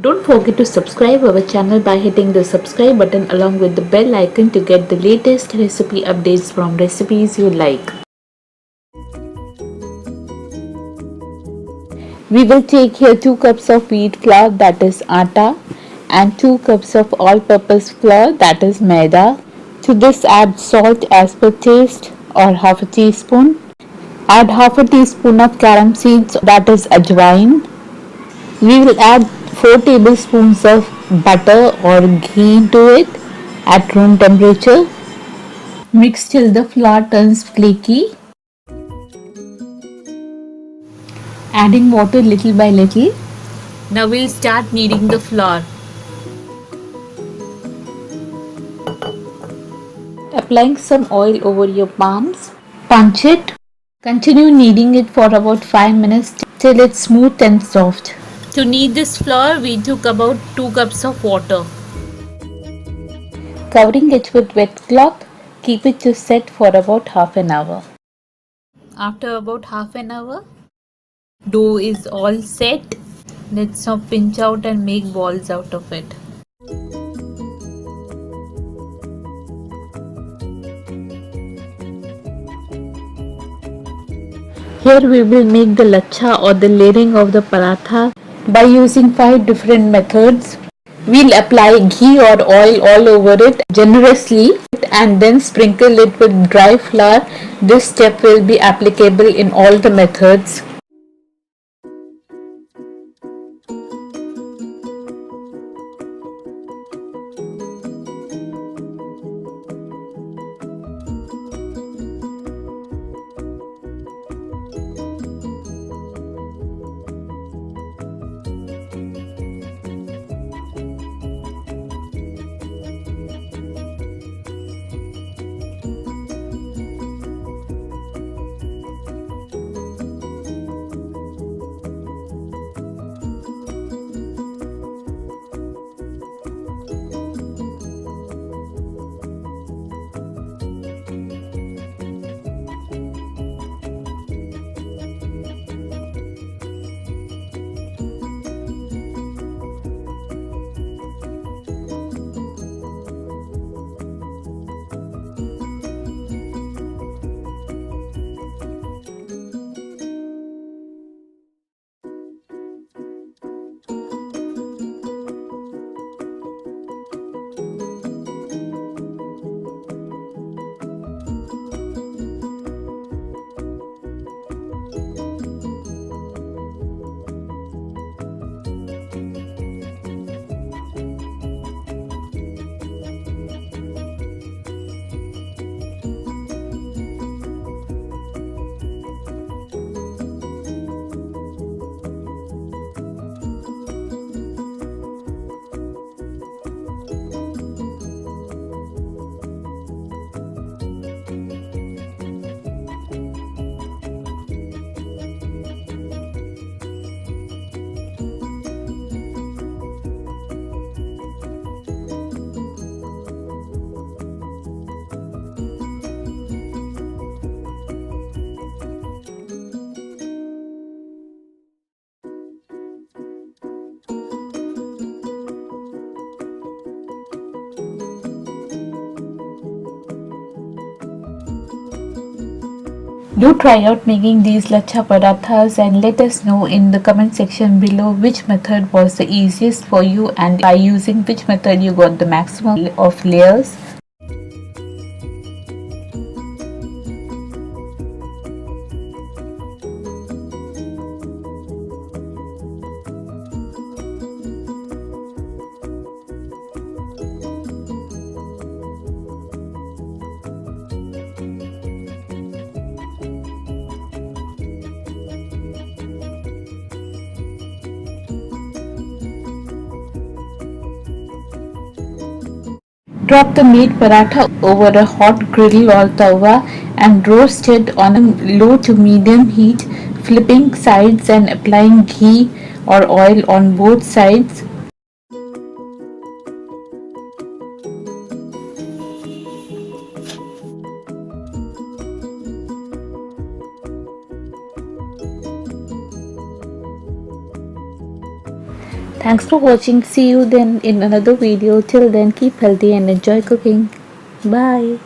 Don't forget to subscribe our channel by hitting the subscribe button along with the bell icon to get the latest recipe updates from recipes you like. We will take here 2 cups of wheat flour, that is Atta, and 2 cups of all-purpose flour, that is Maida. To this add salt as per taste or half a teaspoon. Add half a teaspoon of carom seeds, that is Ajwain. We will add 4 tablespoons of butter or ghee into it at room temperature. Mix till the flour turns flaky. Adding water little by little. Now we'll start kneading the flour. Applying some oil over your palms. Punch it. Continue kneading it for about 5 minutes till it's smooth and soft. To knead this flour, we took about 2 cups of water. Covering it with wet cloth, keep it to set for about half an hour. After about half an hour, dough is all set. Let's now pinch out and make balls out of it. Here we will make the lachha or the layering of the paratha by using 5 different methods. We'll apply ghee or oil all over it generously and then sprinkle it with dry flour. This step will be applicable in all the methods. Do try out making these Lachha Parathas and let us know in the comment section below which method was the easiest for you and by using which method you got the maximum of layers. Drop the made paratha over a hot griddle or tawa and roast it on a low to medium heat, flipping sides and applying ghee or oil on both sides. Thanks for watching. See you then in another video. Till then, keep healthy and enjoy cooking. Bye.